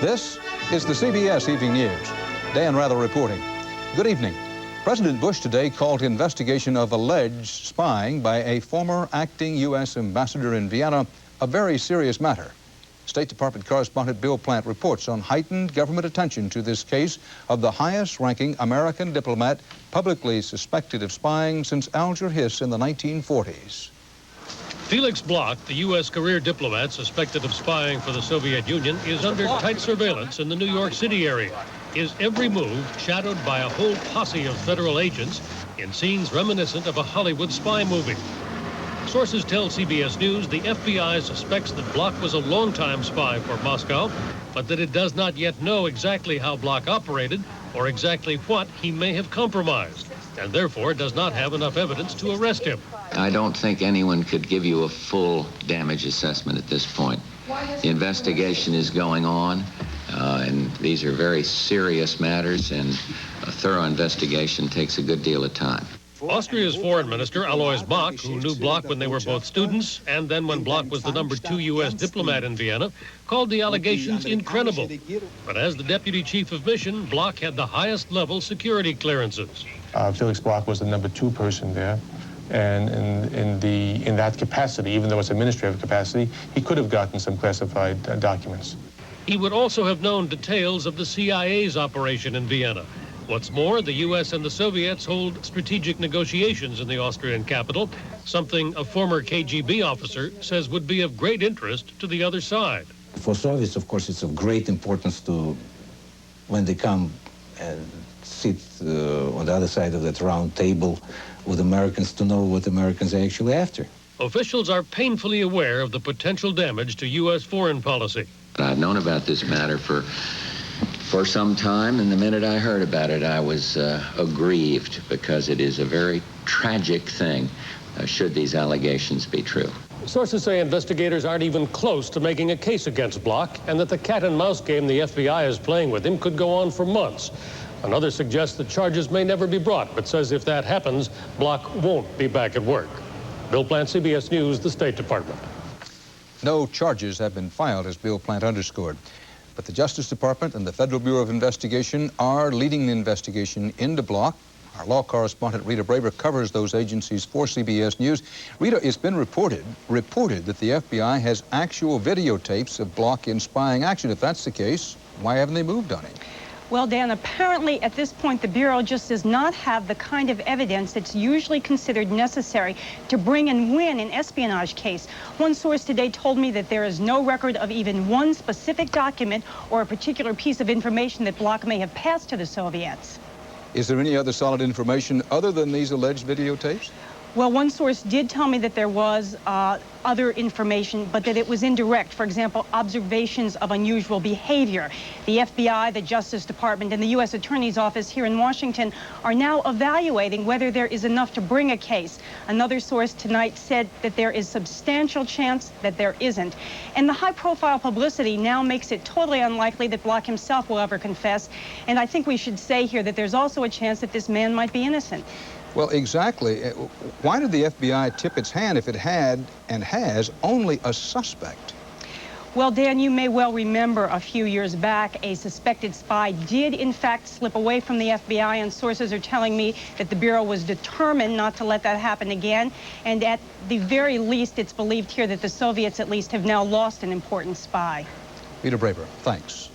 This is the CBS Evening News. Dan Rather reporting. Good evening. President Bush today called investigation of alleged spying by a former acting U.S. ambassador in Vienna a very serious matter. State Department correspondent Bill Plant reports on heightened government attention to this case of the highest-ranking American diplomat publicly suspected of spying since Alger Hiss in the 1940s. Felix Bloch, the U.S. career diplomat suspected of spying for the Soviet Union, is under tight surveillance in the New York City area. His every move shadowed by a whole posse of federal agents in scenes reminiscent of a Hollywood spy movie. Sources tell CBS News the FBI suspects that Bloch was a longtime spy for Moscow, but that it does not yet know exactly how Bloch operated or exactly what he may have compromised, and therefore does not have enough evidence to arrest him. I don't think anyone could give you a full damage assessment at this point. The investigation is going on, and these are very serious matters, and a thorough investigation takes a good deal of time. Austria's foreign minister, Alois Bach, who knew Bloch when they were both students, and then when Bloch was the #2 U.S. diplomat in Vienna, called the allegations incredible. But as the deputy chief of mission, Bloch had the highest level security clearances. Felix Bloch was the #2 person there. And in that capacity, even though it's administrative capacity, he could have gotten some classified documents. He would also have known details of the CIA's operation in Vienna. What's more, the U.S. and the Soviets hold strategic negotiations in the Austrian capital, something a former KGB officer says would be of great interest to the other side. For Soviets, of course, it's of great importance to, when they come and sit on the other side of that round table with Americans, to know what Americans are actually after. Officials are painfully aware of the potential damage to U.S. foreign policy. I've known about this matter for some time, and the minute I heard about it, I was aggrieved, because it is a very tragic thing, should these allegations be true. Sources say investigators aren't even close to making a case against Bloch, and that the cat-and-mouse game the FBI is playing with him could go on for months. Another suggests that charges may never be brought, but says if that happens, Bloch won't be back at work. Bill Plant, CBS News, the State Department. No charges have been filed, as Bill Plant underscored. But the Justice Department and the Federal Bureau of Investigation are leading the investigation into Bloch. Our law correspondent Rita Braver covers those agencies for CBS News. Rita, it's been reported that the FBI has actual videotapes of Bloch in spying action. If that's the case, why haven't they moved on it? Well, Dan, apparently at this point, the Bureau just does not have the kind of evidence that's usually considered necessary to bring and win an espionage case. One source today told me that there is no record of even one specific document or a particular piece of information that Bloch may have passed to the Soviets. Is there any other solid information other than these alleged videotapes? Well, one source did tell me that there was other information, but that it was indirect. For example, observations of unusual behavior. The FBI, the Justice Department, and the U.S. Attorney's Office here in Washington are now evaluating whether there is enough to bring a case. Another source tonight said that there is substantial chance that there isn't. And the high-profile publicity now makes it totally unlikely that Bloch himself will ever confess. And I think we should say here that there's also a chance that this man might be innocent. Well, exactly. Why did the FBI tip its hand if it had and has only a suspect? Well, Dan, you may well remember a few years back, a suspected spy did, in fact, slip away from the FBI, and sources are telling me that the Bureau was determined not to let that happen again. And at the very least, it's believed here that the Soviets, at least, have now lost an important spy. Rita Braver, thanks.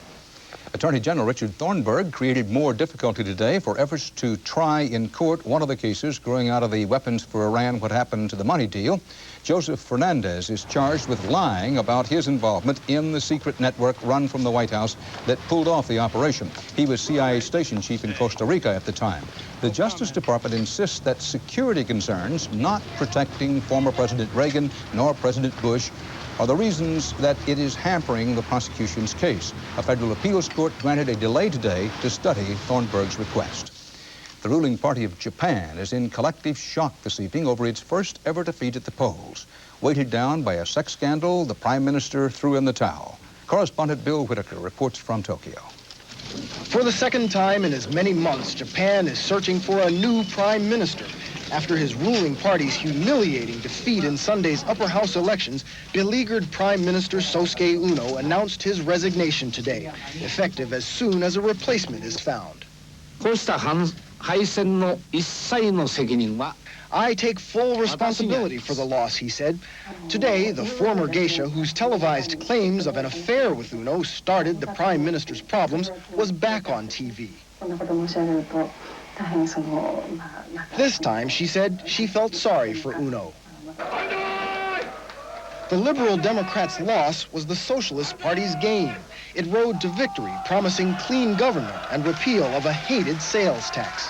Attorney General Richard Thornburg created more difficulty today for efforts to try in court one of the cases growing out of the Weapons for Iran What Happened to the Money deal. Joseph Fernandez is charged with lying about his involvement in the secret network run from the White House that pulled off the operation. He was CIA station chief in Costa Rica at the time. The Justice Department insists that security concerns, not protecting former President Reagan nor President Bush, are the reasons that it is hampering the prosecution's case. A federal appeals court granted a delay today to study Thornburg's request. The ruling party of Japan is in collective shock this evening over its first ever defeat at the polls. Weighted down by a sex scandal, the prime minister threw in the towel. Correspondent Bill Whitaker reports from Tokyo. For the second time in as many months, Japan is searching for a new prime minister. after his ruling party's humiliating defeat in Sunday's upper house elections. Beleaguered Prime Minister Sosuke Uno announced his resignation today, effective as soon as a replacement is found. I take full responsibility for the loss, he said. Today, the former geisha, whose televised claims of an affair with Uno started the prime minister's problems, was back on TV. This time, she said, she felt sorry for Uno. The Liberal Democrats' loss was the Socialist Party's gain. It rode to victory, promising clean government and repeal of a hated sales tax.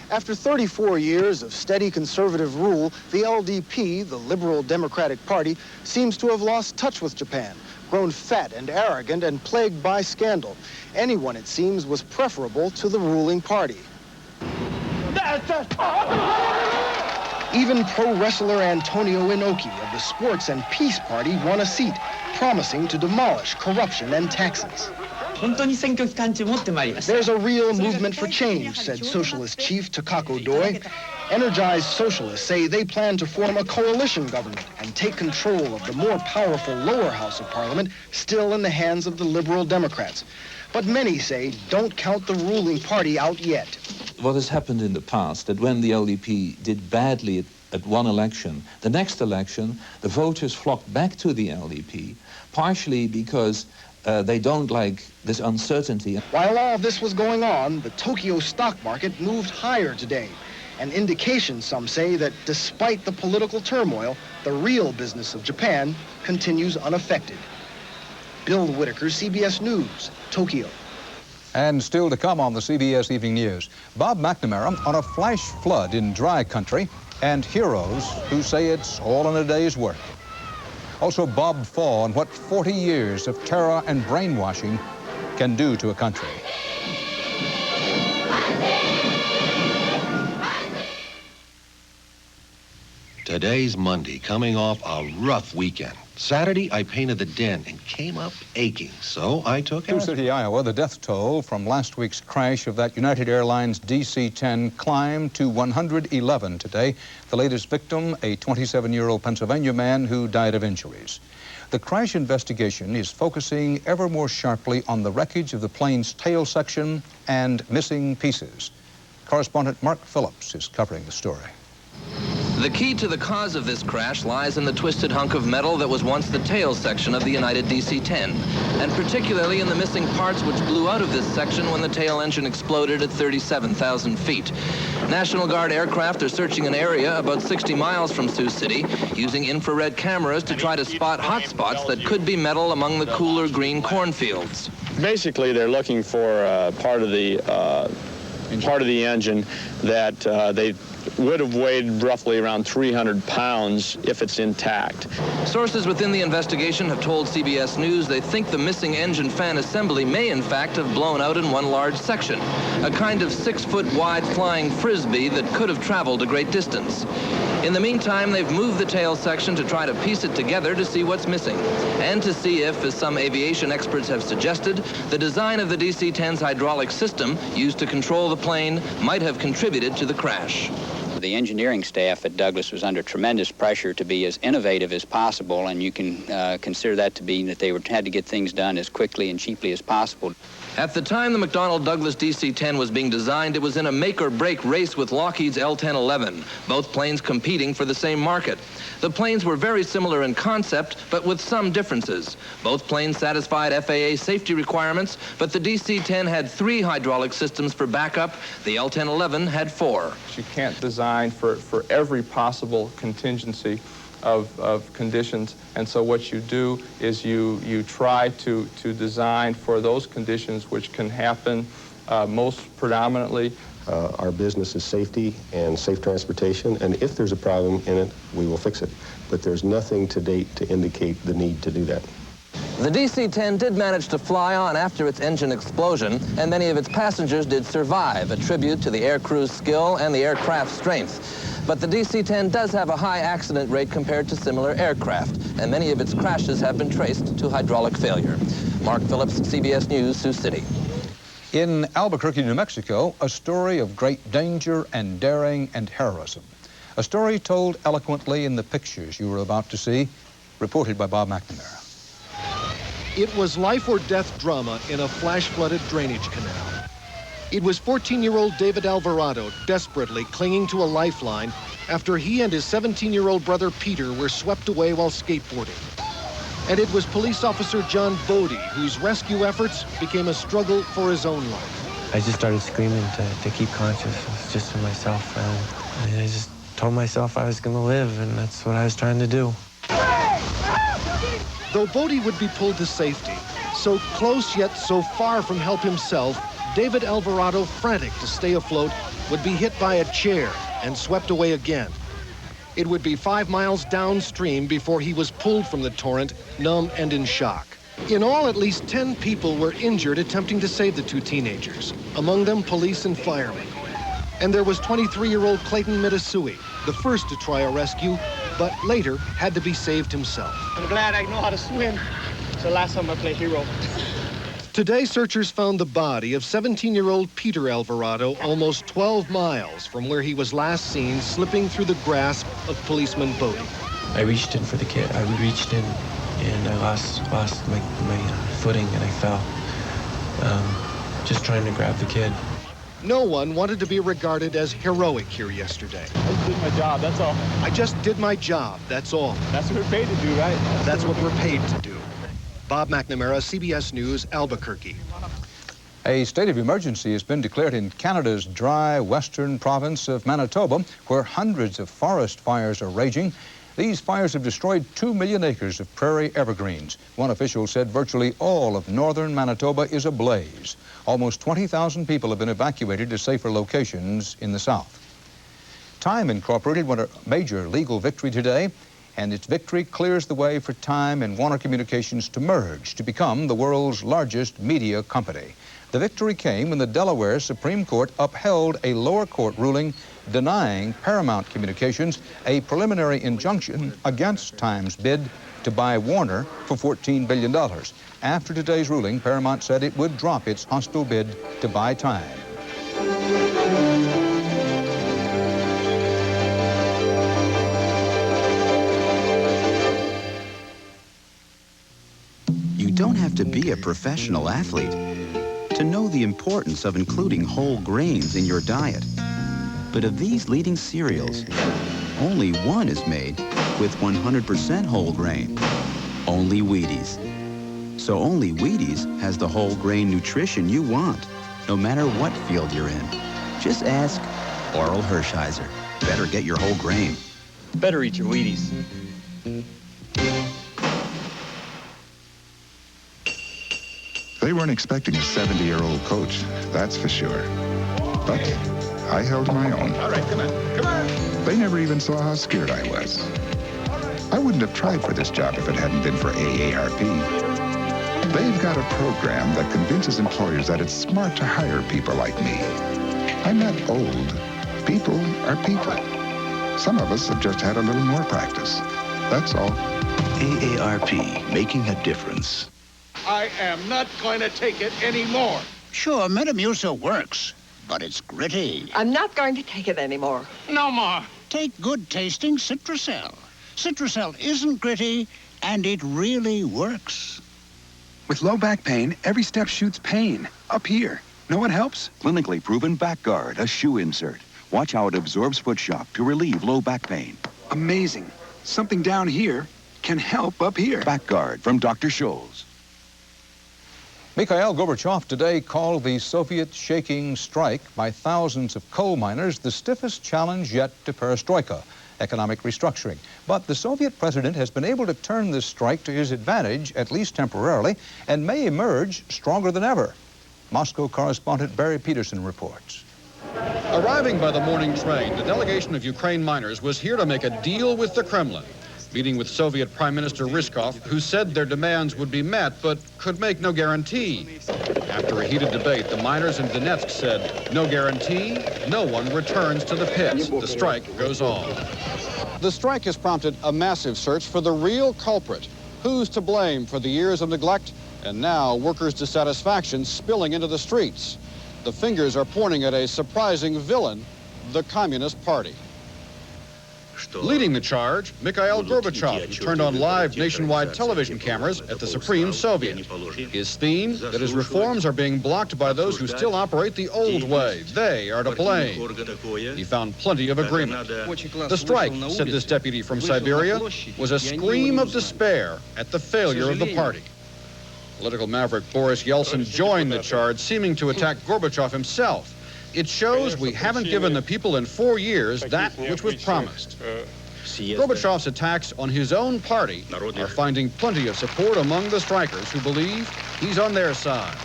After 34 years of steady conservative rule, the LDP, the Liberal Democratic Party, seems to have lost touch with Japan, grown fat and arrogant and plagued by scandal. Anyone, it seems, was preferable to the ruling party. Even pro wrestler Antonio Inoki of the Sports and Peace Party won a seat, promising to demolish corruption and taxes. There's a real movement for change, said Socialist Chief Takako Doi. Energized socialists say they plan to form a coalition government and take control of the more powerful lower house of parliament, still in the hands of the Liberal Democrats. But many say don't count the ruling party out yet. What has happened in the past, that when the LDP did badly at one election, the next election, the voters flocked back to the LDP, partially because they don't like this uncertainty. While all this was going on, the Tokyo stock market moved higher today. An indication, some say, that despite the political turmoil, the real business of Japan continues unaffected. Bill Whitaker, CBS News, Tokyo. And still to come on the CBS Evening News, Bob McNamara on a flash flood in dry country and heroes who say it's all in a day's work. Also, Bob Faw on what 40 years of terror and brainwashing can do to a country. Today's Monday, coming off a rough weekend. Saturday, I painted the den and came up aching, so I took Sioux City, Iowa, the death toll from last week's crash of that United Airlines DC10 climbed to 111 today. The latest victim, a 27-year-old Pennsylvania man who died of injuries. The crash investigation is focusing ever more sharply on the wreckage of the plane's tail section and missing pieces. Correspondent Mark Phillips is covering the story. The key to the cause of this crash lies in the twisted hunk of metal that was once the tail section of the United DC-10, and particularly in the missing parts which blew out of this section when the tail engine exploded at 37,000 feet. National Guard aircraft are searching an area about 60 miles from Sioux City, using infrared cameras to try to spot hot spots that could be metal among the cooler green cornfields. Basically, they're looking for part of the engine that they would have weighed roughly around 300 pounds if it's intact. Sources within the investigation have told CBS News they think the missing engine fan assembly may in fact have blown out in one large section, a kind of 6-foot-wide flying frisbee that could have traveled a great distance. In the meantime, they've moved the tail section to try to piece it together to see what's missing, and to see if, as some aviation experts have suggested, the design of the DC-10's hydraulic system used to control the plane might have contributed to the crash. The engineering staff at Douglas was under tremendous pressure to be as innovative as possible, and you can consider that to be that they had to get things done as quickly and cheaply as possible. At the time the McDonnell Douglas DC-10 was being designed, it was in a make-or-break race with Lockheed's L-1011, both planes competing for the same market. The planes were very similar in concept, but with some differences. Both planes satisfied FAA safety requirements, but the DC-10 had 3 hydraulic systems for backup. The L-1011 had 4. You can't design for every possible contingency of conditions, and so what you do is you try to design for those conditions which can happen most predominantly. Our business is safety and safe transportation, and if there's a problem in it, we will fix it. But there's nothing to date to indicate the need to do that. The DC-10 did manage to fly on after its engine explosion, and many of its passengers did survive, a tribute to the aircrew's skill and the aircraft's strength. But the DC-10 does have a high accident rate compared to similar aircraft, and many of its crashes have been traced to hydraulic failure. Mark Phillips, CBS News, Sioux City. In Albuquerque, New Mexico, a story of great danger and daring and heroism. A story told eloquently in the pictures you were about to see, reported by Bob McNamara. It was life or death drama in a flash-flooded drainage canal. It was 14-year-old David Alvarado desperately clinging to a lifeline after he and his 17-year-old brother Peter were swept away while skateboarding. And it was police officer John Bodie whose rescue efforts became a struggle for his own life. I just started screaming to keep conscious, just for myself. And I just told myself I was going to live, and that's what I was trying to do. Though Bodie would be pulled to safety, so close yet so far from help himself, David Alvarado, frantic to stay afloat, would be hit by a chair and swept away again. It would be 5 miles downstream before he was pulled from the torrent, numb and in shock. In all, at least 10 people were injured attempting to save the two teenagers, among them police and firemen. And there was 23-year-old Clayton Mitasui, the first to try a rescue, but later had to be saved himself. I'm glad I know how to swim. It's the last time I played hero. Today, searchers found the body of 17-year-old Peter Alvarado almost 12 miles from where he was last seen slipping through the grasp of policeman Bodie. I reached in for the kid. I reached in and I lost my footing and I fell. Just trying to grab the kid. No one wanted to be regarded as heroic here yesterday. I just did my job, that's all. I just did my job, that's all. That's what we're paid to do, right? That's what we're paid to do. Bob McNamara, CBS News, Albuquerque. A state of emergency has been declared in Canada's dry western province of Manitoba, where hundreds of forest fires are raging. These fires have destroyed 2 million acres of prairie evergreens. One official said virtually all of northern Manitoba is ablaze. Almost 20,000 people have been evacuated to safer locations in the south. Time Incorporated won a major legal victory today, and its victory clears the way for Time and Warner Communications to merge to become the world's largest media company. The victory came when the Delaware Supreme Court upheld a lower court ruling denying Paramount Communications a preliminary injunction against Time's bid to buy Warner for $14 billion. After today's ruling, Paramount said it would drop its hostile bid to buy Time. You don't have to be a professional athlete to know the importance of including whole grains in your diet. But of these leading cereals, only one is made with 100% whole grain, only Wheaties. So only Wheaties has the whole grain nutrition you want, no matter what field you're in. Just ask Oral Hershiser. Better get your whole grain. Better eat your Wheaties. They weren't expecting a 70-year-old coach, that's for sure. But I held my own. All right, come on. They never even saw how scared I was. I wouldn't have tried for this job if it hadn't been for AARP. They've got a program that convinces employers that it's smart to hire people like me. I'm not old. People are people. Some of us have just had a little more practice. That's all. AARP, making a difference. I am not going to take it anymore. Sure, Metamucil works, but it's gritty. I'm not going to take it anymore. No more. Take good-tasting Citracel. Citracel isn't gritty, and it really works. With low back pain, every step shoots pain. Up here. Know what helps? Clinically proven Back Guard, a shoe insert. Watch how it absorbs foot shock to relieve low back pain. Amazing. Something down here can help up here. Back Guard from Dr. Scholl's. Mikhail Gorbachev today called the Soviet shaking strike by thousands of coal miners the stiffest challenge yet to perestroika, economic restructuring. But the Soviet president has been able to turn this strike to his advantage, at least temporarily, and may emerge stronger than ever. Moscow correspondent Barry Peterson reports. Arriving by the morning train, the delegation of Ukraine miners was here to make a deal with the Kremlin, meeting with Soviet Prime Minister Ryzhkov, who said their demands would be met, but could make no guarantee. After a heated debate, the miners in Donetsk said, no guarantee, no one returns to the pits. The strike goes on. The strike has prompted a massive search for the real culprit. Who's to blame for the years of neglect? And now workers' dissatisfaction spilling into the streets. The fingers are pointing at a surprising villain, the Communist Party. Leading the charge, Mikhail Gorbachev, who turned on live nationwide television cameras at the Supreme Soviet. His theme, that his reforms are being blocked by those who still operate the old way. They are to blame. He found plenty of agreement. The strike, said this deputy from Siberia, was a scream of despair at the failure of the party. Political maverick Boris Yeltsin joined the charge, seeming to attack Gorbachev himself. It shows we haven't given the people in 4 years that which was promised. Gorbachev's attacks on his own party are finding plenty of support among the strikers who believe he's on their side.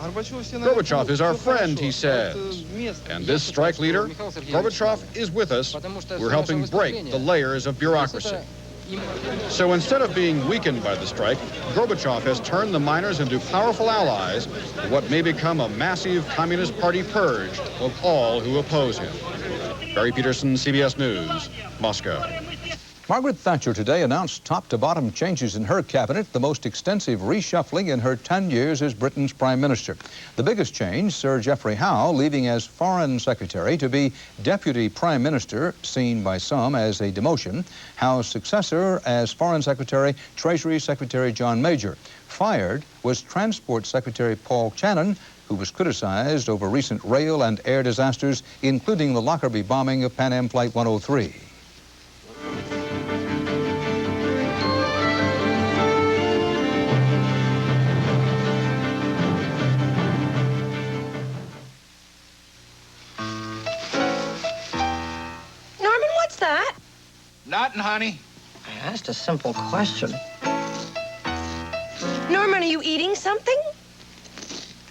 Gorbachev is our friend, he says. And this strike leader, Gorbachev, is with us. We're helping break the layers of bureaucracy. So instead of being weakened by the strike, Gorbachev has turned the miners into powerful allies for what may become a massive Communist Party purge of all who oppose him. Barry Peterson, CBS News, Moscow. Margaret Thatcher today announced top-to-bottom changes in her cabinet, the most extensive reshuffling in her 10 years as Britain's Prime Minister. The biggest change, Sir Geoffrey Howe leaving as Foreign Secretary to be Deputy Prime Minister, seen by some as a demotion. Howe's successor as Foreign Secretary, Treasury Secretary John Major. Fired was Transport Secretary Paul Channon, who was criticized over recent rail and air disasters, including the Lockerbie bombing of Pan Am Flight 103. Nothing, honey. I asked a simple question. Norman, are you eating something?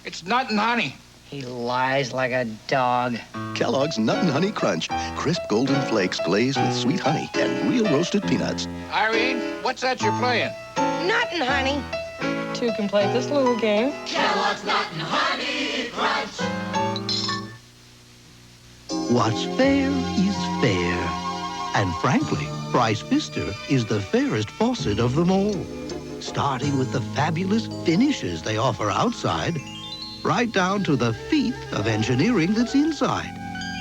It's nothing, honey. He lies like a dog. Kellogg's Nut and Honey Crunch. Crisp golden flakes glazed with sweet honey and real roasted peanuts. Irene, what's that you're playing? Nut and honey. Two can play this little game. Kellogg's Nut and Honey Crunch. What's fair is fair. And frankly, Price Pfister is the fairest faucet of them all. Starting with the fabulous finishes they offer outside, right down to the feat of engineering that's inside.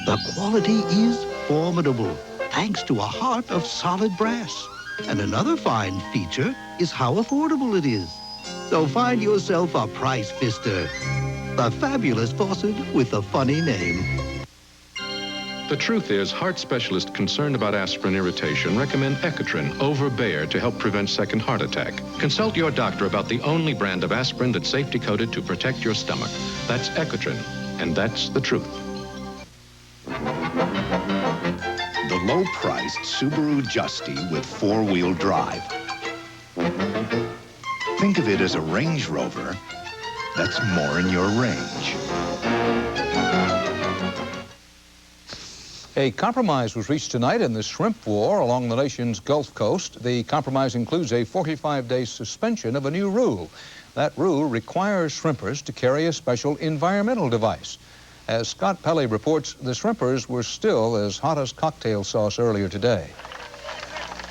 The quality is formidable, thanks to a heart of solid brass. And another fine feature is how affordable it is. So find yourself a Price Pfister, the fabulous faucet with a funny name. The truth is, heart specialists concerned about aspirin irritation recommend Ecotrin over Bayer to help prevent second heart attack. Consult your doctor about the only brand of aspirin that's safety coated to protect your stomach. That's Ecotrin, and that's the truth. The low-priced Subaru Justy with four-wheel drive. Think of it as a Range Rover that's more in your range. A compromise was reached tonight in the shrimp war along the nation's Gulf Coast. The compromise includes a 45-day suspension of a new rule. That rule requires shrimpers to carry a special environmental device. As Scott Pelley reports, the shrimpers were still as hot as cocktail sauce earlier today.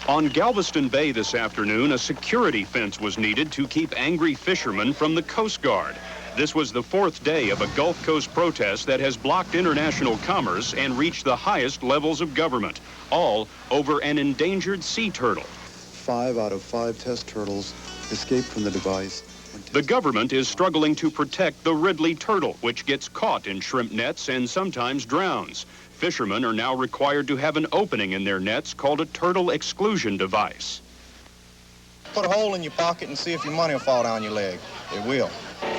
On Galveston Bay this afternoon, a security fence was needed to keep angry fishermen from the Coast Guard. This was the fourth day of a Gulf Coast protest that has blocked international commerce and reached the highest levels of government, all over an endangered sea turtle. 5 out of 5 test turtles escaped from the device. The government is struggling to protect the Ridley turtle, which gets caught in shrimp nets and sometimes drowns. Fishermen are now required to have an opening in their nets called a turtle exclusion device. Put a hole in your pocket and see if your money will fall down your leg. It will.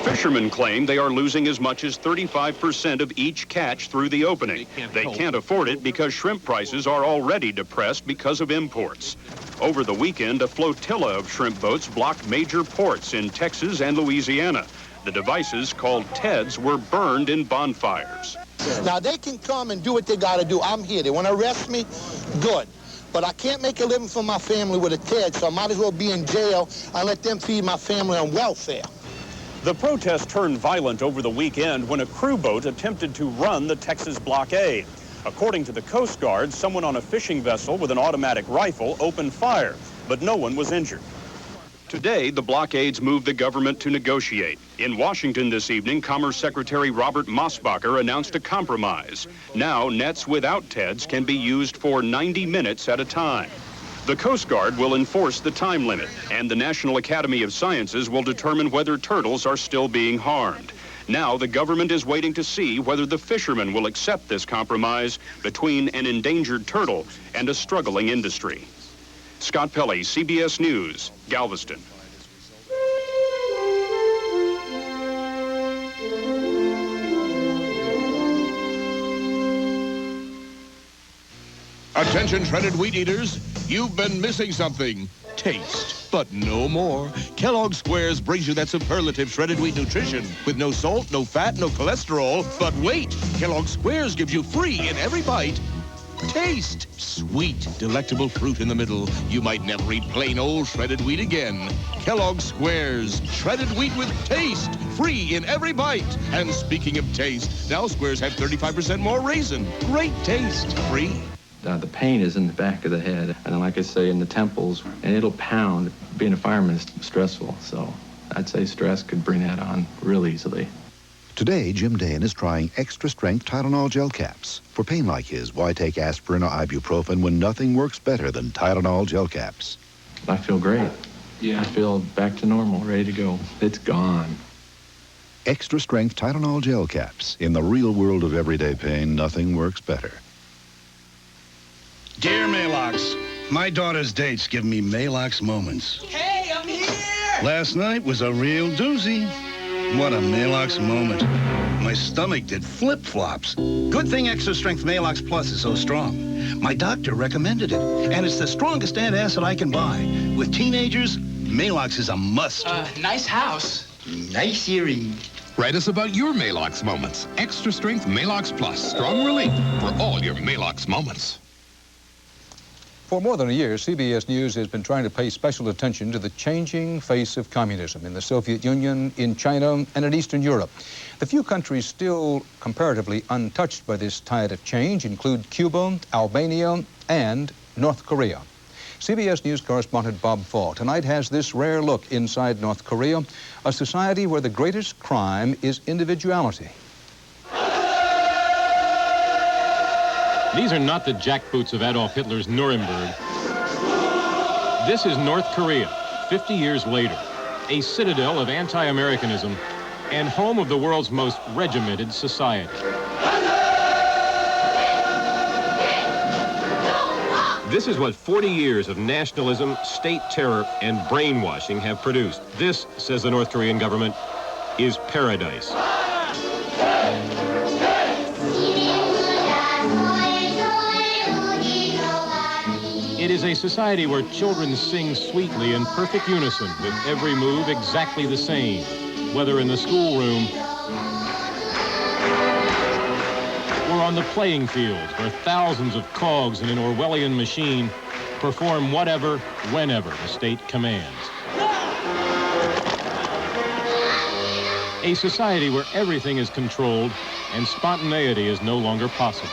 Fishermen claim they are losing as much as 35% of each catch through the opening. They can't afford it because shrimp prices are already depressed because of imports. Over the weekend, a flotilla of shrimp boats blocked major ports in Texas and Louisiana. The devices, called TEDs, were burned in bonfires. Now, they can come and do what they got to do. I'm here. They want to arrest me? Good. But I can't make a living for my family with a TED, so I might as well be in jail and let them feed my family on welfare. The protest turned violent over the weekend when a crew boat attempted to run the Texas blockade. According to the Coast Guard, someone on a fishing vessel with an automatic rifle opened fire, but no one was injured. Today, the blockades moved the government to negotiate. In Washington this evening, Commerce Secretary Robert Mosbacher announced a compromise. Now, nets without TEDs can be used for 90 minutes at a time. The Coast Guard will enforce the time limit, and the National Academy of Sciences will determine whether turtles are still being harmed. Now, the government is waiting to see whether the fishermen will accept this compromise between an endangered turtle and a struggling industry. Scott Pelley, CBS News, Galveston. Attention shredded wheat eaters, you've been missing something. Taste, but no more. Kellogg's Squares brings you that superlative shredded wheat nutrition with no salt, no fat, no cholesterol. But wait, Kellogg's Squares gives you free in every bite. Taste. Sweet, delectable fruit in the middle. You might never eat plain old shredded wheat again. Kellogg's Squares, shredded wheat with taste, free in every bite. And speaking of taste, now Squares have 35% more raisin. Great taste, free. The pain is in the back of the head, and then, like I say, in the temples, and it'll pound. Being a fireman is stressful, so I'd say stress could bring that on real easily. Today, Jim Dane is trying extra-strength Tylenol gel caps. For pain like his, why take aspirin or ibuprofen when nothing works better than Tylenol gel caps? I feel great. Yeah. I feel back to normal, ready to go. It's gone. Extra-strength Tylenol gel caps. In the real world of everyday pain, nothing works better. Dear Malox, my daughter's dates give me Malox moments. Hey, I'm here! Last night was a real doozy. What a Malox moment. My stomach did flip-flops. Good thing Extra Strength Malox Plus is so strong. My doctor recommended it, and it's the strongest antacid I can buy. With teenagers, Malox is a must. Nice house. Nice earring. Write us about your Malox moments. Extra Strength Malox Plus. Strong relief for all your Malox moments. For more than a year, CBS News has been trying to pay special attention to the changing face of communism in the Soviet Union, in China, and in Eastern Europe. The few countries still comparatively untouched by this tide of change include Cuba, Albania, and North Korea. CBS News correspondent Bob Fall tonight has this rare look inside North Korea, a society where the greatest crime is individuality. These are not the jackboots of Adolf Hitler's Nuremberg. This is North Korea, 50 years later, a citadel of anti-Americanism and home of the world's most regimented society. This is what 40 years of nationalism, state terror, and brainwashing have produced. This, says the North Korean government, is paradise. It is a society where children sing sweetly in perfect unison, with every move exactly the same, whether in the schoolroom or on the playing fields, where thousands of cogs in an Orwellian machine perform whatever, whenever the state commands. A society where everything is controlled and spontaneity is no longer possible.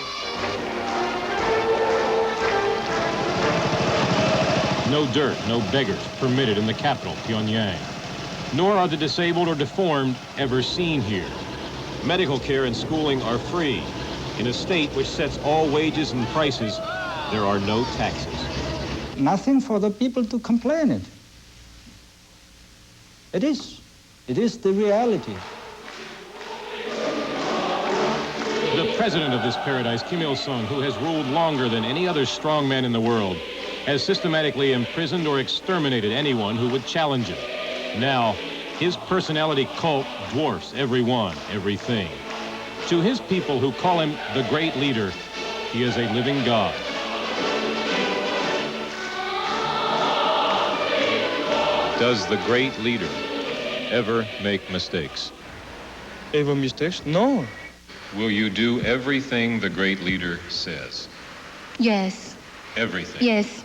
No dirt, no beggars permitted in the capital, Pyongyang. Nor are the disabled or deformed ever seen here. Medical care and schooling are free. In a state which sets all wages and prices, there are no taxes. Nothing for the people to complain it. It is the reality. The president of this paradise, Kim Il-sung, who has ruled longer than any other strong man in the world, has systematically imprisoned or exterminated anyone who would challenge him. Now, his personality cult dwarfs everyone, everything. To his people who call him the great leader, he is a living God. Does the great leader ever make mistakes? Ever mistakes? No. Will you do everything the great leader says? Yes. Everything? Yes.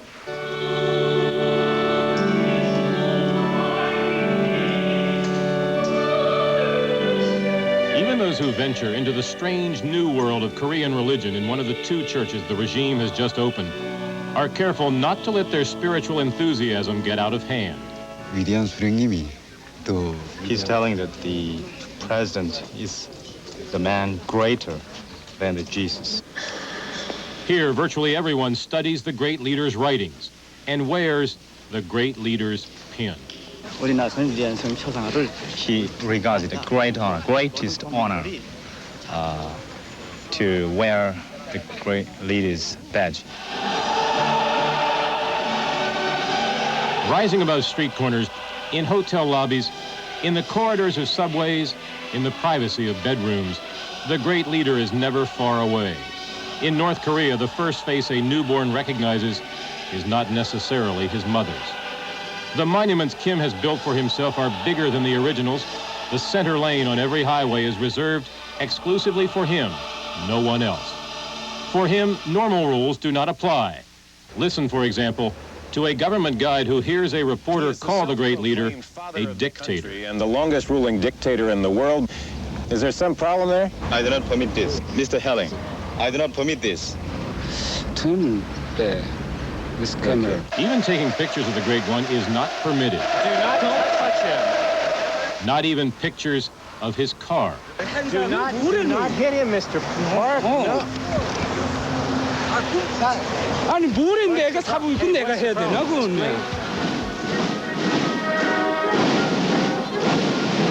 Even those who venture into the strange new world of Korean religion in one of the 2 churches the regime has just opened are careful not to let their spiritual enthusiasm get out of hand. 위대한 수령님이 또 He's telling that the president is the man greater than the Jesus. Here, virtually everyone studies the great leader's writings and wears the great leader's pin. He regards it a great honor, greatest honor, to wear the great leader's badge. Rising above street corners, in hotel lobbies, in the corridors of subways, in the privacy of bedrooms, the great leader is never far away. In North Korea, the first face a newborn recognizes is not necessarily his mother's. The monuments Kim has built for himself are bigger than the originals. The center lane on every highway is reserved exclusively for him, no one else. For him, normal rules do not apply. Listen, for example, to a government guide who hears a reporter call the great leader a dictator. And the longest ruling dictator in the world. Is there some problem there? I do not permit this. Mr. Helling, I do not permit this. Turn there. This camera. Even taking pictures of the great one is not permitted. Do not touch him. Not even pictures of his car. Do not hit him, Mr. Park. No. 아니 뭐래 내가 사고 있고 내가 해야 되나 그건.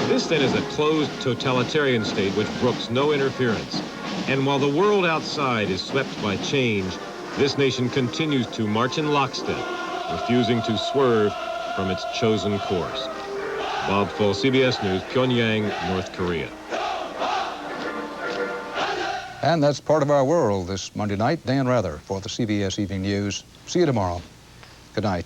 This then is a closed totalitarian state which brooks no interference. And while the world outside is swept by change, this nation continues to march in lockstep, refusing to swerve from its chosen course. Bob Full, CBS News, Pyongyang, North Korea. And that's part of our world this Monday night. Dan Rather for the CBS Evening News. See you tomorrow. Good night.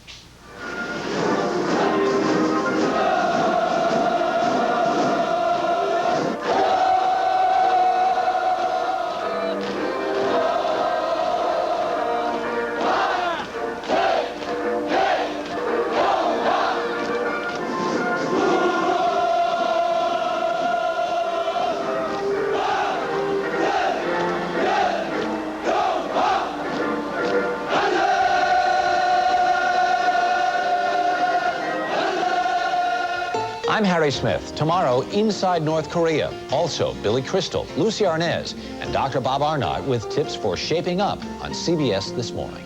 I'm Harry Smith. Tomorrow, inside North Korea. Also, Billy Crystal, Lucy Arnaz, and Dr. Bob Arnott with tips for shaping up on CBS This Morning.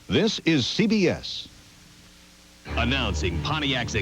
This is CBS. Announcing Pontiac's